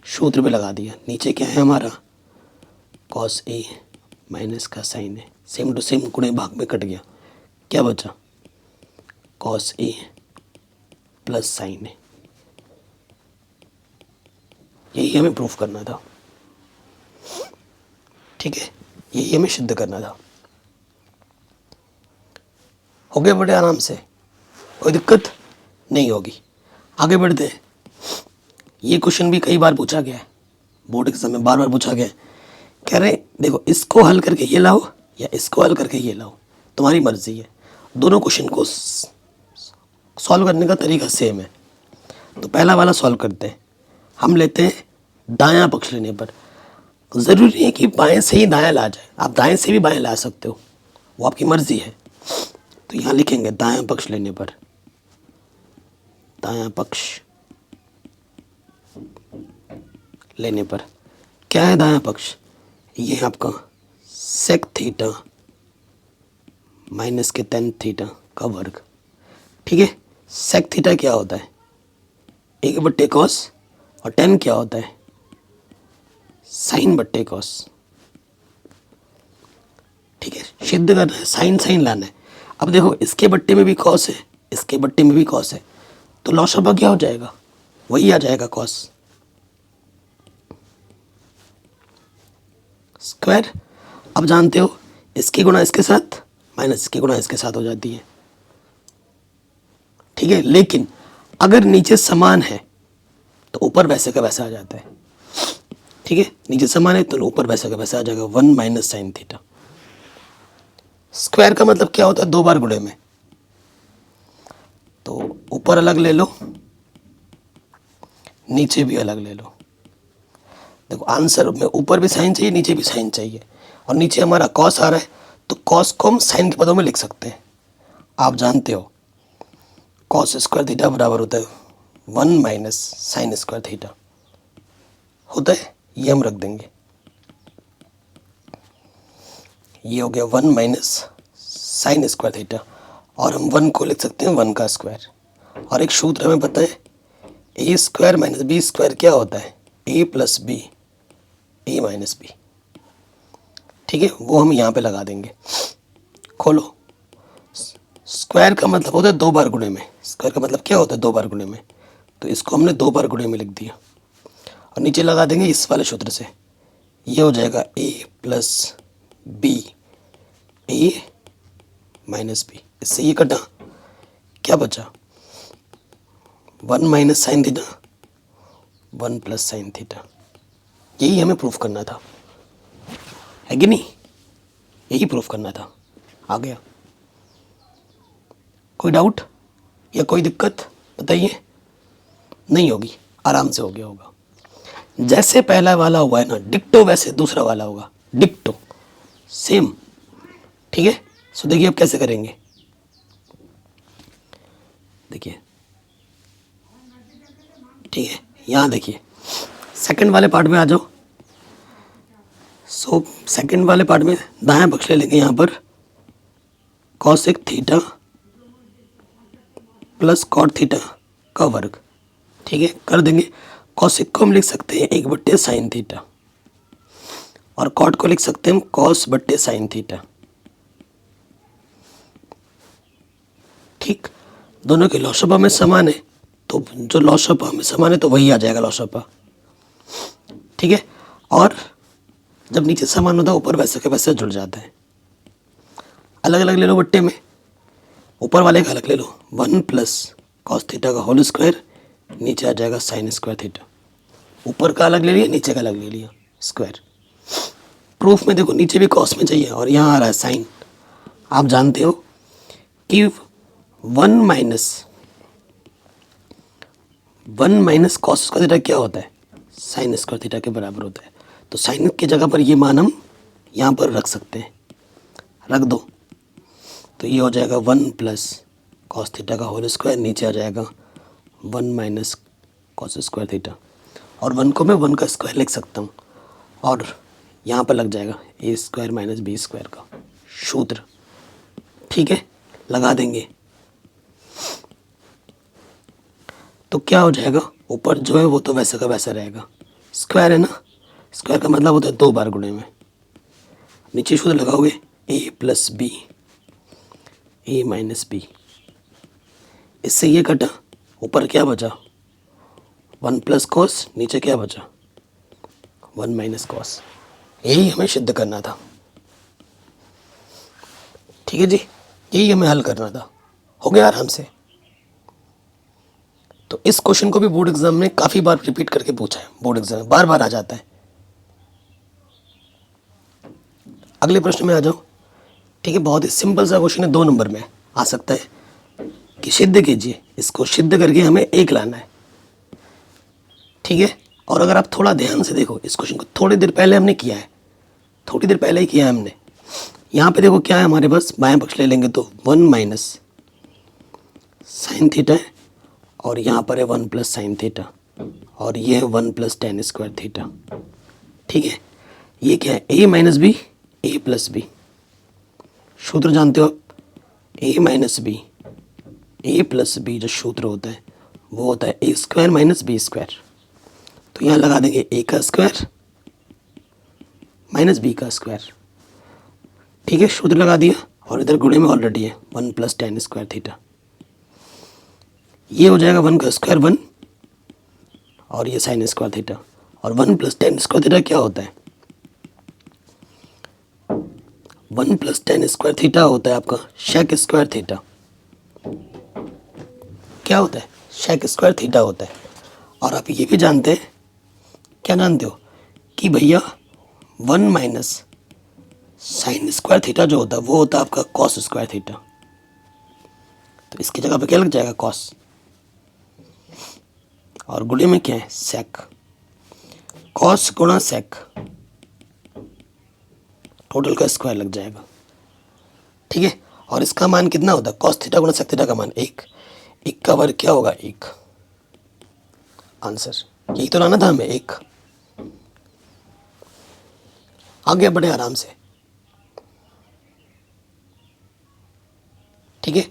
सूत्र पे लगा दिया। नीचे क्या है हमारा, कॉस ए माइनस का साइन है, सेम टू सेम गुणे भाग में कट गया, क्या बचा, कॉस ए प्लस साइन है। यही हमें प्रूफ करना था, ठीक है, यही हमें सिद्ध करना था। हो गए बड़े आराम से, कोई दिक्कत नहीं होगी। आगे बढ़ते हैं। ये क्वेश्चन भी कई बार पूछा गया है, बोर्ड एग्जाम में बार बार पूछा गया है। कह रहे देखो इसको हल करके ये लाओ या इसको हल करके ये लाओ, तुम्हारी मर्जी है। दोनों क्वेश्चन को सॉल्व करने का तरीका सेम है। तो पहला वाला सॉल्व करते हैं। हम लेते हैं दायां पक्ष लेने पर। ज़रूरी है कि बाएं से ही दायां ला जाए, आप दाएं से भी बाएं ला सकते हो, वो आपकी मर्जी है। तो यहाँ लिखेंगे दायां पक्ष लेने पर, दायां पक्ष लेने पर क्या है दायां पक्ष, ये है आपका सेक थीटा माइनस के टेन थीटा का वर्ग, ठीक है। सेक थीटा क्या होता है, एक बट्टे कॉस, और टेन क्या होता है, साइन बट्टे कॉस, ठीक है। सिद्ध करना है, साइन साइन लाना है। अब देखो इसके बट्टे में भी कॉस है, इसके बट्टे में भी कॉस है, तो लॉसअप क्या हो जाएगा, वही आ जाएगा कॉस स्क्वायर। अब जानते हो इसकी गुणा इसके साथ माइनस इसकी गुणा इसके साथ हो जाती है, ठीक है। लेकिन अगर नीचे समान है तो ऊपर वैसे का वैसा आ जाता है, ठीक है। नीचे समान है तो ऊपर वैसा का वैसा आ जाएगा, 1 माइनस साइन थीटा। स्क्वायर का मतलब क्या होता है, दो बार गुणे में, तो ऊपर अलग ले लो नीचे भी अलग ले लो। देखो आंसर में ऊपर भी साइन चाहिए नीचे भी साइन चाहिए, और नीचे हमारा कॉस आ रहा है तो कॉस को हम साइन के पदों में लिख सकते हैं। आप जानते हो कॉस स्क्वायर थीटा बराबर होता है 1 माइनस साइन स्क्वायर थीटा होता है, ये हम रख देंगे। ये हो गया 1 माइनस साइन स्क्वायर थीटा, और हम 1 को लिख सकते हैं 1 का स्क्वायर। और एक सूत्र हमें पता है, A square minus B square क्या होता है, ए plus B A minus B, ठीक है। वो हम यहाँ पे लगा देंगे। खोलो, स्क्वायर का मतलब होता है दो बार गुणे में, स्क्वायर का मतलब क्या होता है, दो बार गुणे में, तो इसको हमने दो बार गुणे में लिख दिया। और नीचे लगा देंगे इस वाले सूत्र से, ये हो जाएगा ए plus B A minus B. इससे ये कटा, क्या बचा, 1 minus sine theta 1 plus sine theta. यही हमें प्रूफ करना था, है कि नहीं, यही प्रूफ करना था। आ गया, कोई डाउट या कोई दिक्कत बताइए, नहीं होगी, आराम से हो गया होगा। जैसे पहला वाला हुआ है ना डिक्टो, वैसे दूसरा वाला होगा डिक्टो, सेम, ठीक है। सो देखिए अब कैसे करेंगे, देखिए, ठीक है। यहाँ देखिए सेकंड वाले पार्ट में आ जाओ। सो सेकंड वाले पार्ट में दायां पक्ष ले लेंगे, यहाँ पर cosec theta plus cot theta का वर्ग, ठीक है, कर देंगे। कॉसेक को हम लिख सकते हैं 1 बट्टे साइन थीटा, और कॉट को लिख सकते हैं हम कॉस बट्टे साइन थीटा, ठीक। दोनों के लॉसअप में समान है तो जो लॉस ऑफ में समान है तो वही आ जाएगा लॉस ऑफ, ठीक है। और जब नीचे समान होता है ऊपर वैसे के वैसे जुड़ जाता है। अलग अलग ले लो बट्टे में, ऊपर वाले का अलग ले लो, 1 प्लस कॉस थीटा का होल स्क्वायर, नीचे आ जाएगा साइन स्क्वायर थीटा। ऊपर का अलग ले लिया, नीचे का अलग ले लिया स्क्वायर। प्रूफ में देखो नीचे भी कॉस में चाहिए और यहाँ आ रहा है साइन। आप जानते हो कि 1 माइनस कॉस स्क्वायर थीटा क्या होता है, साइन स्क्वायर थीटा के बराबर होता है। तो साइन की जगह पर ये मान हम यहाँ पर रख सकते हैं, रख दो। तो ये हो जाएगा 1 प्लस कॉस थीटा का होल स्क्वायर, नीचे आ जाएगा 1 माइनस कॉस स्क्वायर थीटा। और 1 को मैं 1 का स्क्वायर लिख सकता हूँ और यहाँ पर लग जाएगा ए स्क्वायर माइनस बी स्क्वायर का सूत्र, ठीक है, लगा देंगे। तो क्या हो जाएगा, ऊपर जो है वो तो वैसे का वैसा रहेगा, स्क्वायर है ना, स्क्वायर का मतलब होता है 2 बार गुणे में। नीचे सूत्र लगाओगे ए plus B, A minus B, इससे ये कटा, ऊपर क्या बचा 1 प्लस कॉस, नीचे क्या बचा 1 माइनस कॉस। यही हमें सिद्ध करना था, ठीक है जी, यही हमें हल करना था। हो गया आराम से। तो इस क्वेश्चन को भी बोर्ड एग्जाम में काफ़ी बार रिपीट करके पूछा है, बोर्ड एग्जाम में बार बार आ जाता है। अगले प्रश्न में आ जाओ, ठीक है, बहुत ही सिंपल सा क्वेश्चन है, 2 नंबर में आ सकता है कि सिद्ध कीजिए, इसको सिद्ध करके हमें 1 लाना है, ठीक है। और अगर आप थोड़ा ध्यान से देखो इस क्वेश्चन को, थोड़ी देर पहले हमने किया है, थोड़ी देर पहले ही किया है हमने। यहाँ पे देखो क्या है हमारे पास, बाएं पक्ष ले लेंगे तो 1 माइनस साइन थीटा है और यहाँ पर है 1 प्लस साइन थीटा और ये है 1 प्लस टेन स्क्वायर थीटा, ठीक है। ये क्या है, A minus B, A plus B, सूत्र जानते हो आप, ए minus B, A plus B जो सूत्र होता है वो होता है A square minus B square. तो यहाँ लगा देंगे ए का स्क्वायर माइनस बी का स्क्वायर, ठीक है, सूत्र लगा दिया। और इधर गुणे में ऑलरेडी है 1 प्लस टेन स्क्वायर थीटा, ये हो जाएगा 1 का स्क्वायर 1 और ये साइन स्क्वायर थीटा। और 1 प्लस टेन स्क्वायर थीटा क्या होता है, 1 प्लस टेन स्क्वायर थीटा होता है आपका शेक स्क्वायर थीटा। क्या होता है, शेक स्क्वायर थीटा होता है। और आप ये भी जानते हैं, क्या जानते हो कि भैया 1 माइनस साइन स्क्वायर थीटा जो होता है वो होता है आपका कॉस स्क्वायर थीटा। तो इसकी जगह पे क्या लग जाएगा कॉस, और गुणे में क्या है सेक, कॉस गुणा सेक, टोटल का स्क्वायर लग जाएगा, ठीक है। और इसका मान कितना होता है, कॉस थीटा गुणा सेक थीटा का मान 1, 1 का वर्ग क्या होगा 1, आंसर यही तो लाना था हमें 1। आगे बढ़े आराम से, ठीक है।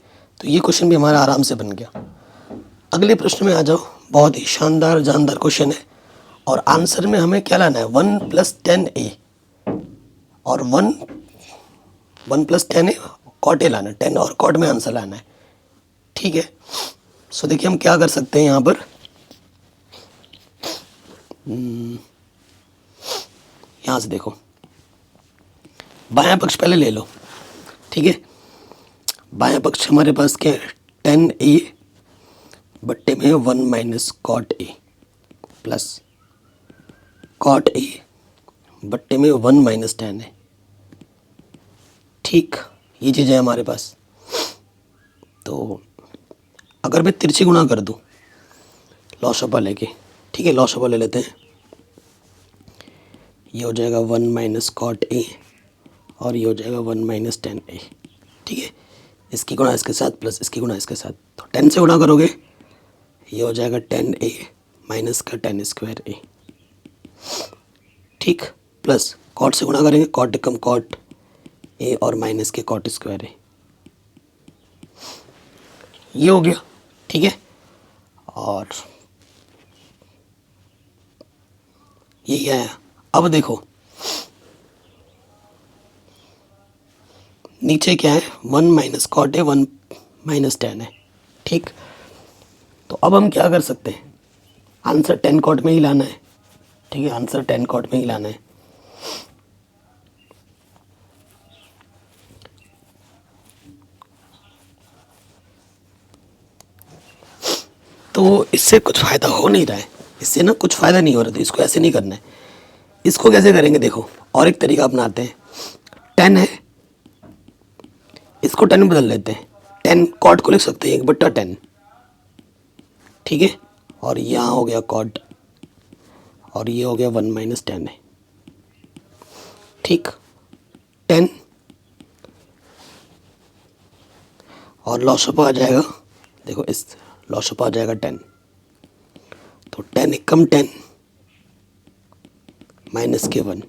तो ये क्वेश्चन भी हमारा आराम से बन गया। अगले प्रश्न में आ जाओ, बहुत ही शानदार जानदार क्वेश्चन है और आंसर में हमें क्या लाना है 1 प्लस 10a और 1 प्लस 10a कॉट ए लाना है, 10 और कॉट में आंसर लाना है, ठीक है। सो देखिए हम क्या कर सकते हैं यहाँ पर, यहाँ से देखो बायां पक्ष पहले ले लो, ठीक है। बायां पक्ष हमारे पास क्या है 10a बट्टे में 1 minus cot A plus cot A बट्टे में 1 माइनस 10 है, ठीक, ये चीज़ है हमारे पास। तो अगर मैं तिरछी गुणा कर दूँ लॉस ऑफ लेके, ठीक है, लॉस ऑफ ले लेते हैं, ये हो जाएगा 1 माइनस कॉट ए और ये हो जाएगा 1 माइनस 10a, ठीक है। इसकी गुणा इसके साथ प्लस इसकी गुणा इसके साथ, तो 10 से गुणा करोगे ये हो जाएगा 10a माइनस का 10 स्क्वायर a, ठीक, प्लस कॉट से गुणा करेंगे, कॉट कम कॉट ए और माइनस के कॉट स्क्वायर ए, ये हो गया, ठीक है। और ये क्या है, अब देखो नीचे क्या है 1 माइनस कॉट है 1 माइनस 10 है, ठीक। तो अब हम क्या कर सकते हैं, आंसर 10 कॉट में ही लाना है। ठीक है, आंसर 10 कॉट में ही लाना है। तो इससे कुछ फ़ायदा हो नहीं रहा है, इससे ना कुछ फ़ायदा नहीं हो रहा, तो इसको ऐसे नहीं करना है। इसको कैसे करेंगे देखो, और एक तरीका अपनाते हैं। 10 है, इसको 10 में बदल लेते हैं। 10 कॉट को लिख सकते हैं 1/10। ठीक है, और यहाँ हो गया कॉट, और ये हो गया 1 - 10 है। ठीक, 10 और लॉसअप आ जाएगा, देखो इस लॉसअप आ जाएगा 10। तो 10 एकम 10 माइनस के 1,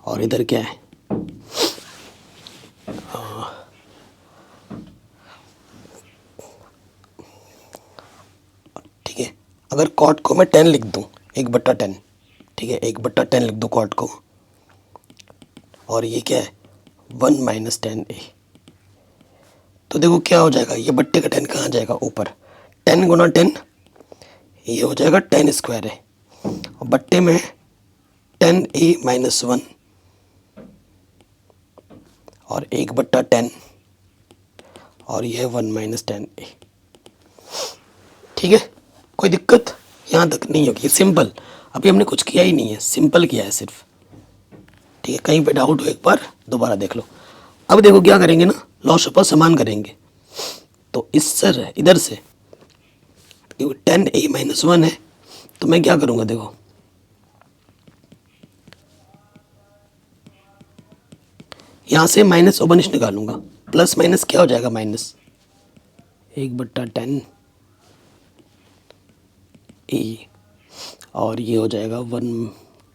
और इधर क्या है, ठीक है। अगर कॉट को मैं 10 लिख दूँ, 1/10, ठीक है, 1/10 लिख दूँ कॉट को, और ये क्या है 1 - 10a। तो देखो क्या हो जाएगा, ये बट्टे का 10 कहाँ जाएगा ऊपर, 10 गुना 10 ये हो जाएगा 10 स्क्वायर है, और बट्टे में 10a - 1 और 1/10, और ये है 1 - 10a। ठीक है, कोई दिक्कत यहाँ तक नहीं होगी, सिंपल। अभी हमने कुछ किया ही नहीं है, सिंपल किया है सिर्फ। ठीक है, कहीं पे डाउट हो एक बार दोबारा देख लो। अब देखो क्या करेंगे ना, लॉसअप समान करेंगे। तो इस सर इधर से 10a - 1 है, तो मैं क्या करूँगा देखो, यहाँ से माइनस ओबनिश निकालूंगा, प्लस माइनस क्या हो जाएगा माइनस 1/10 ए, और ये हो जाएगा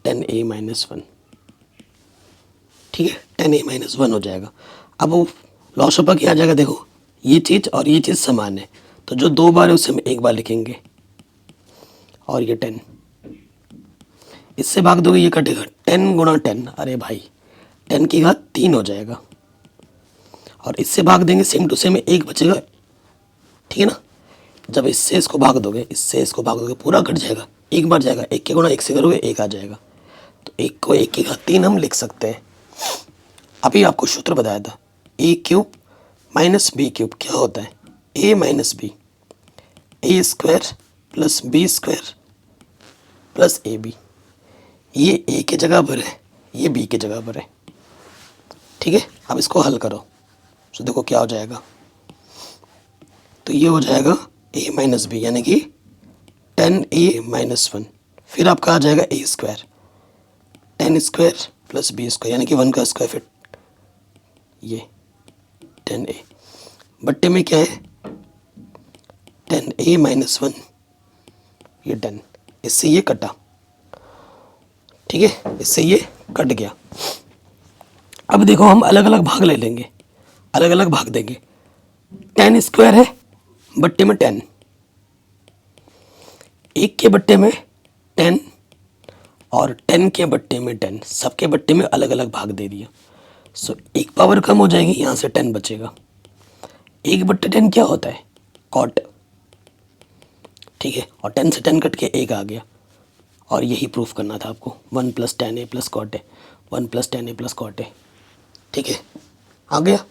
10a - 1। ठीक है, 10a - 1 हो जाएगा। अब वो लॉसअप क्या आ जाएगा देखो, ये चीज़ और ये चीज़ समान है, तो जो 2 बार है उसे हम 1 बार लिखेंगे, और ये 10 इससे भाग दोगे ये कटेगा, 10 गुना 10, अरे भाई 10 की घात 3 हो जाएगा, और इससे भाग देंगे सेम टू सेम 1 बचेगा। ठीक है ना, जब इससे इसको भाग दोगे, इससे इसको भाग दोगे, पूरा कट जाएगा, 1 बार जाएगा, 1 के गुणा 1 से करोगे 1 आ जाएगा, तो 1 को 1 की घात 3 हम लिख सकते हैं। अभी आपको सूत्र बताया था, a³ - b³ क्या होता है, a - b, a² + b² + ab। ये a की जगह पर है, ये b की जगह पर है। ठीक है, अब इसको हल करो, तो देखो क्या हो जाएगा, तो ये हो जाएगा a - b यानी कि 10a - 1, फिर आपका आ जाएगा a², 10² + b² यानी कि 1 का स्क्वायर, फिर ये 10a, बट्टे में क्या है 10a - 1, ये 10, इससे ये कटा। ठीक है, इससे ये कट गया। अब देखो हम अलग अलग भाग ले लेंगे, अलग अलग भाग देंगे। 10² है, बट्टे में 10, 1 के बट्टे में 10 और 10 के बट्टे में 10, सबके बट्टे में अलग अलग भाग दे दिया। सो एक पावर कम हो जाएगी, यहाँ से 10 बचेगा। 1/10 क्या होता है, कॉट। ठीक है, और 10 से 10 कट के 1 आ गया, और यही प्रूफ करना था आपको, 1 + 10a + cot a, 1 + 10a + cot a। ठीक है, आ गया।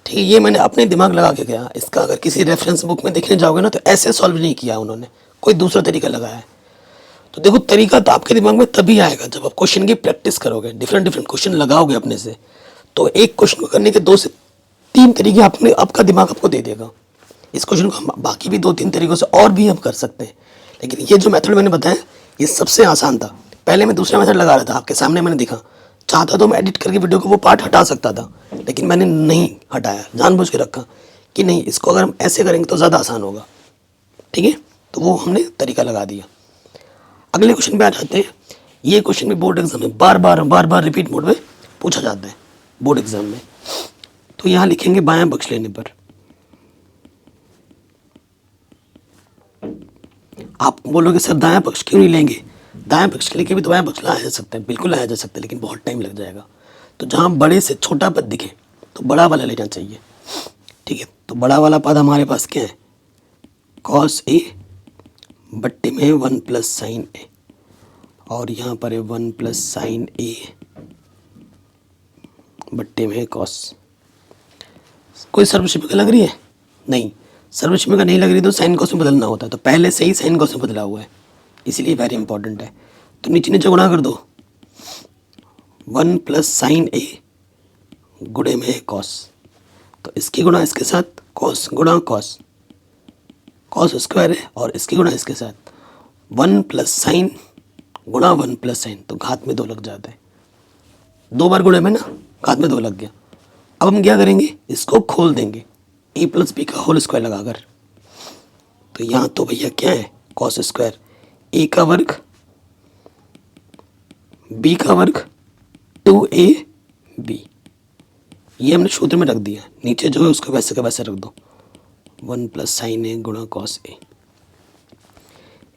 ठीक है, ये मैंने अपने दिमाग लगा के गया, इसका अगर किसी रेफरेंस बुक में देखने जाओगे ना तो ऐसे सॉल्व नहीं किया उन्होंने, कोई दूसरा तरीका लगाया है। तो देखो तरीका तो आपके दिमाग में तभी आएगा जब आप क्वेश्चन की प्रैक्टिस करोगे, डिफरेंट डिफरेंट क्वेश्चन लगाओगे अपने से, तो एक क्वेश्चन को करने के 2 से 3 तरीके आपने आपका दिमाग आपको दे देगा। इस क्वेश्चन को हम बाकी भी 2-3 तरीकों से और भी हम कर सकते हैं, लेकिन ये जो मेथड मैंने बताया ये सबसे आसान था। पहले मैं दूसरा मेथड लगा रहा था, आपके सामने मैंने दिखा, चाहता तो मैं एडिट करके वीडियो को वो पार्ट हटा सकता था, लेकिन मैंने नहीं हटाया, जानबूझ के रखा कि नहीं इसको अगर हम ऐसे करेंगे तो ज़्यादा आसान होगा। ठीक है, तो वो हमने तरीका लगा दिया। अगले क्वेश्चन पे आ जाते हैं। ये क्वेश्चन भी बोर्ड एग्जाम में बार बार रिपीट मोड में पूछा जाता है बोर्ड एग्जाम में। तो यहाँ लिखेंगे बायां पक्ष लेने पर, आप बोलोगे सर दायां पक्ष क्यों नहीं लेंगे, दायां पक्ष के लिए भी तो बायां पक्ष लाया जा सकता है, बिल्कुल लाया जा सकता है, लेकिन बहुत टाइम लग जाएगा। तो जहाँ बड़े से छोटा पद दिखे तो बड़ा वाला लेना चाहिए। ठीक है, तो बड़ा वाला पद हमारे पास क्या है, cos a बट्टे में 1 प्लस साइन ए, और यहाँ पर है 1 प्लस साइन ए बट्टे में कॉस। कोई सर्वशिमिका लग रही है? नहीं, सर्वशिमिका नहीं लग रही तो साइन कॉस में बदलना होता है, तो पहले से ही साइन कॉस में बदला हुआ है, इसलिए वेरी इंपॉर्टेंट है। तो नीचे नीचे गुणा कर दो, 1 प्लस साइन ए गुणे में कॉस, तो इसकी गुणा इसके साथ, कॉस गुणा कॉस, कॉस स्क्वायर है, और इसकी गुणा इसके साथ 1 प्लस साइन गुणा 1 प्लस साइन, तो घात में 2 लग जाता है, 2 बार गुणे में ना, घात में 2 लग गया। अब हम क्या करेंगे, इसको खोल देंगे ए प्लस बी का होल स्क्वायर लगाकर। तो यहाँ तो भैया क्या है, कॉस स्क्वायर ए का वर्ग बी का वर्ग 2ab, ये हमने सूत्र में रख दिया, नीचे जो है उसको वैसे का वैसे रख दो, 1 प्लस साइन ए गुणा कॉस ए।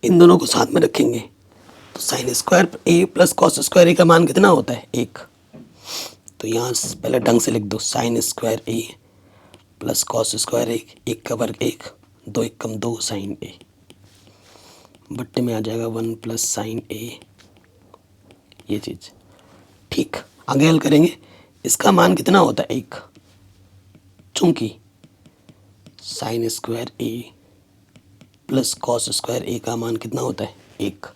इन दोनों को साथ में रखेंगे तो साइन स्क्वायर ए प्लस कॉस स्क्वायर ए का मान कितना होता है, 1। तो यहाँ पहले ढंग से लिख दो, साइन स्क्वायर ए प्लस कॉस स्क्वायर ए, 1 का वर्ग 1, 2 1 कम 2 साइन ए, बट्टे में आ जाएगा 1 प्लस साइन ए, ये चीज़। ठीक, आगे हल करेंगे, इसका मान कितना होता है, 1, चूंकि साइन स्क्वायर ए प्लस कॉस स्क्वायर ए का मान कितना होता है, 1,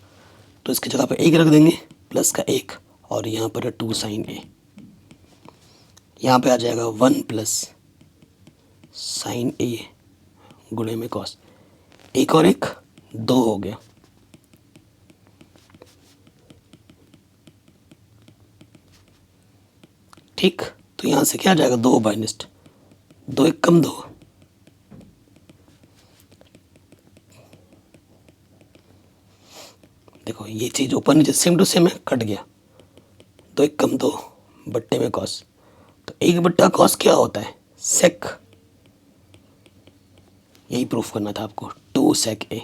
तो इसकी जगह पर 1 रख देंगे, प्लस का 1, और यहाँ पर है 2 साइन ए, यहाँ पे आ जाएगा 1 प्लस साइन ए गुणे में कॉस, 1 और 1 2 हो गया। ठीक, तो यहाँ से क्या आ जाएगा, 2 माइनस 2 1 कम 2, देखो ये चीज़ ऊपर नीचे सेम टू सेम है, कट गया, 2 1 कम 2 बट्टे में कॉस, तो 1 बट्टा कॉस क्या होता है, सेक, यही प्रूफ करना था आपको, 2 सेक ए।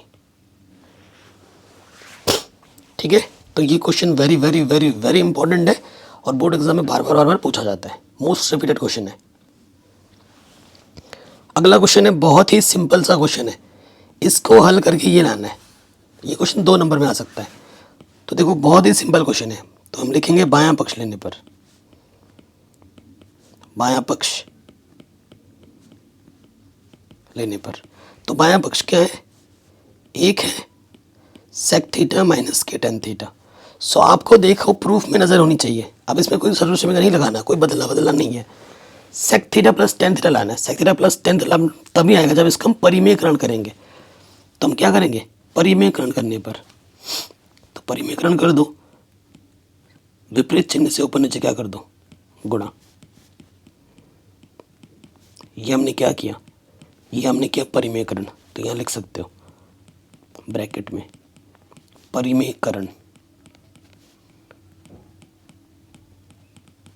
ठीक है, तो ये question very very very very important है और बोर्ड एग्जाम में बार बार पूछा जाता है, मोस्ट रिपीटेड क्वेश्चन है। अगला क्वेश्चन है, बहुत ही सिंपल सा क्वेश्चन है, इसको हल करके ये लाना है, ये क्वेश्चन 2 नंबर में आ सकता है। तो देखो बहुत ही सिंपल क्वेश्चन है, तो हम लिखेंगे बायां पक्ष लेने पर, बायां पक्ष लेने पर, तो बायां पक्ष क्या है, 1 है सेक थीटा माइनस के टेन थीटा। सो आपको देखो प्रूफ में नज़र होनी चाहिए, अब इसमें कोई सर्वशिमिका नहीं लगाना, कोई बदला नहीं है, sec theta plus tan theta लाना है। Sec theta plus tan theta तभी आएगा जब इसका हम परिमेयकरण करेंगे। तो हम क्या करेंगे, परिमेयकरण करने पर, तो परिमेयकरण कर दो, विपरीत चिन्ह से ऊपर नीचे क्या कर दो, गुणा। ये हमने क्या किया, ये हमने किया परिमेयकरण, तो यहाँ लिख सकते हो ब्रैकेट में परिमेयकरण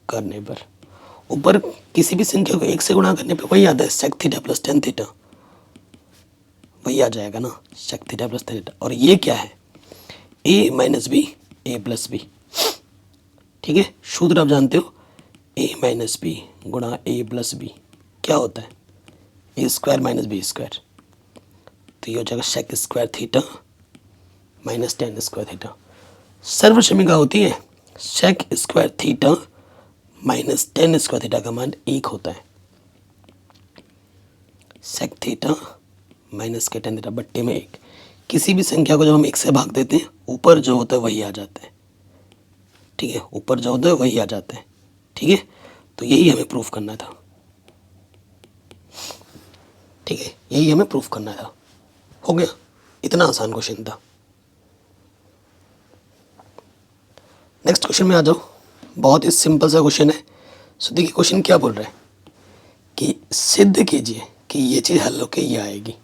करने पर, ऊपर किसी भी संख्या को 1 से गुणा करने पर वही आता है, sec theta plus tan theta, वही आ जाएगा ना, sec theta plus tan theta. और ये क्या है, a minus B A plus B. ठीक है, सूत्र आप जानते हो, a माइनस बी गुणा ए प्लस बी क्या होता है, A square minus B square, तो ये हो जाएगा sec square theta minus tan square theta. सर्वशिमिका होती है, sec square theta minus tan square theta का मान 1 होता है, सेक थीटा माइनस के टेन थीटा बट्टे में 1। किसी भी संख्या को जब हम 1 से भाग देते हैं, ऊपर जो होता है वही आ जाता है। ठीक है, ऊपर जो होता है वही आ जाता है। ठीक है, तो यही हमें प्रूफ करना था। ठीक है, यही हमें प्रूफ करना था, हो गया, इतना आसान क्वेश्चन था। नेक्स्ट क्वेश्चन में आ जाओ, बहुत ही सिंपल सा क्वेश्चन है। सो देखिए क्वेश्चन क्या बोल रहा है कि सिद्ध कीजिए कि ये चीज़ हल होके ये आएगी।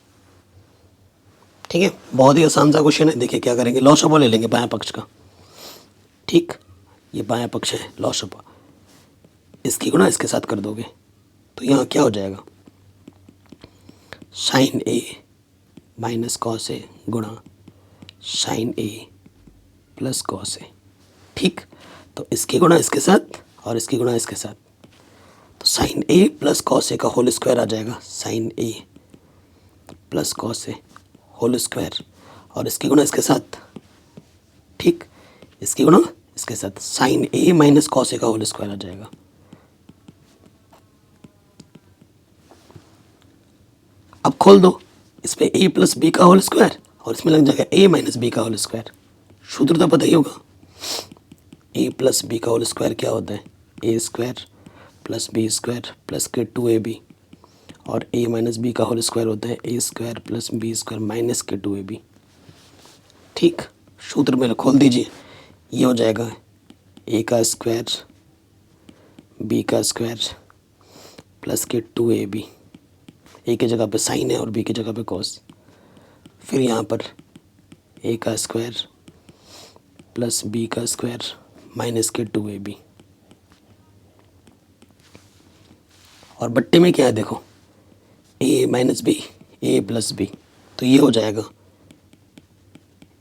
ठीक है, बहुत ही आसान सा क्वेश्चन है। देखिए क्या करेंगे, लॉस ऑफ ले लेंगे बाएं पक्ष का। ठीक, ये बाएं पक्ष है, लॉस ऑफ, इसकी गुणा इसके साथ कर दोगे तो यहाँ क्या हो जाएगा, साइन ए माइनस कॉस ए गुणा साइन ए प्लस कॉस ए। ठीक, तो इसकी गुणा इसके साथ और इसकी गुणा इसके साथ, तो sign A plus cos A का होल स्क्वायर आ जाएगा, साइन ए प्लस कॉस ए होल स्क्वायर, और इसकी गुणा इसके साथ, ठीक, इसकी गुणा इसके साथ, sine A minus cos A का होल स्क्वायर आ जाएगा। अब खोल दो, इसमें ए प्लस बी का होल स्क्वायर और इसमें लग जाएगा ए माइनस बी का होल स्क्वायर। सूत्र तो पता ही होगा, ए प्लस बी का होल स्क्वायर क्या होता है, A square plus B square plus के 2ab, और ए माइनस बी का होल स्क्वायर होता है A square plus B square minus के 2ab। ठीक, सूत्र में खोल दीजिए, ये हो जाएगा ए का स्क्वायर बी का स्क्वायर प्लस के 2ab, ए की जगह पे साइन है और बी की जगह पे कॉस, फिर यहाँ पर ए का स्क्वायर प्लस बी का स्क्वायर माइनस के 2ab, और बट्टे में क्या है देखो, ए minus B A plus B, तो ये हो जाएगा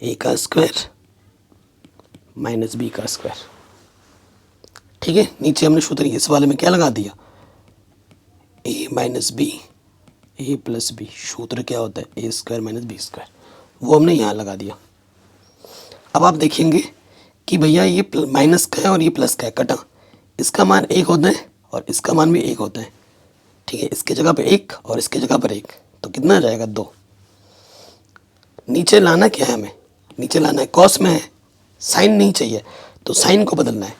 ए का स्क्वायर माइनस बी का स्क्वायर। ठीक है, नीचे हमने सूत्र इस वाले में क्या लगा दिया, ए minus B A plus B, सूत्र क्या होता है A square minus B square, वो हमने यहाँ लगा दिया। अब आप देखेंगे कि भैया ये माइनस का है और ये प्लस का है, कटा, इसका मान 1 होता है और इसका मान भी 1 होता है। ठीक है, इसके जगह पे 1 और इसके जगह पर 1, तो कितना आ जाएगा 2। नीचे लाना क्या है हमें, नीचे लाना है कॉस में है, साइन नहीं चाहिए, तो साइन को बदलना है।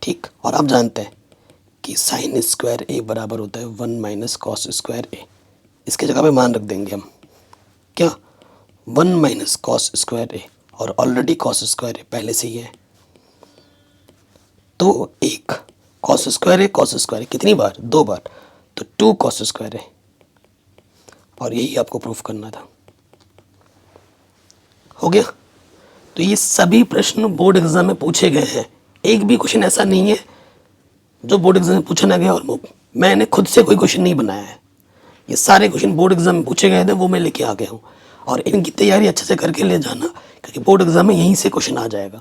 ठीक, और आप जानते हैं कि साइन स्क्वायर ए बराबर होता है 1 माइनस कॉस स्क्वायर ए, इसके जगह पे मान रख देंगे हम, क्या 1 माइनस कॉस स्क्वायर ए, और ऑलरेडी कॉस स्क्वायर ए पहले से ही है, तो एक कॉस स्क्वायर है, कॉस स्क्वायर है कितनी बार, 2 बार, तो 2 कॉस स्क्वायर है, और यही आपको प्रूफ करना था। हो गया। तो ये सभी प्रश्न बोर्ड एग्जाम में पूछे गए हैं, एक भी क्वेश्चन ऐसा नहीं है जो बोर्ड एग्जाम में पूछा ना गया और मैंने खुद से कोई क्वेश्चन नहीं बनाया है। ये सारे क्वेश्चन बोर्ड एग्जाम में पूछे गए थे, वो मैं लेके आ गया हूँ, और इनकी तैयारी अच्छे से करके ले जाना, क्योंकि बोर्ड एग्जाम में यहीं से क्वेश्चन आ जाएगा।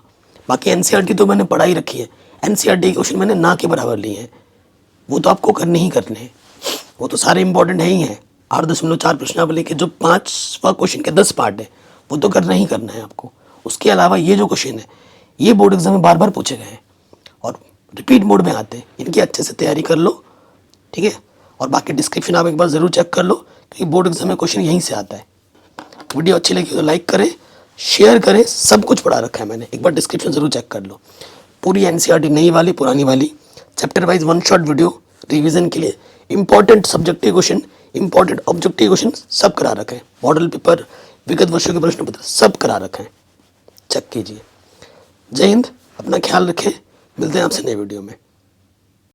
बाकी एनसीईआरटी तो मैंने पढ़ाई रखी है, एनसीईआरटी के क्वेश्चन मैंने ना के बराबर लिए हैं, वो तो आपको करने ही करने हैं, वो तो सारे इंपॉर्टेंट है ही हैं। 8.4 प्रश्नावली के जो 5वां क्वेश्चन के 10 पार्ट है, वो तो करना ही करना है आपको। उसके अलावा ये जो क्वेश्चन है, ये बोर्ड एग्जाम में बार बार पूछे गए हैं और रिपीट मोड में आते हैं, इनकी अच्छे से तैयारी कर लो। ठीक है, और बाकी डिस्क्रिप्शन आप एक बार ज़रूर चेक कर लो, क्योंकि बोर्ड एग्जाम में क्वेश्चन यहीं से आता है। वीडियो अच्छी लगी तो लाइक करें, शेयर करें, सब कुछ पढ़ा रखा है मैंने, एक बार डिस्क्रिप्शन ज़रूर चेक कर लो। पूरी एनसीईआरटी नई वाली पुरानी वाली chapter wise 1 shot video revision के लिए, important subjective question, important objective question सब करा रखे हैं, मॉडल पेपर, विगत वर्षों के प्रश्न पत्र सब करा रखे हैं, चेक कीजिए। जय हिंद, अपना ख्याल रखें, मिलते हैं आपसे नए वीडियो में।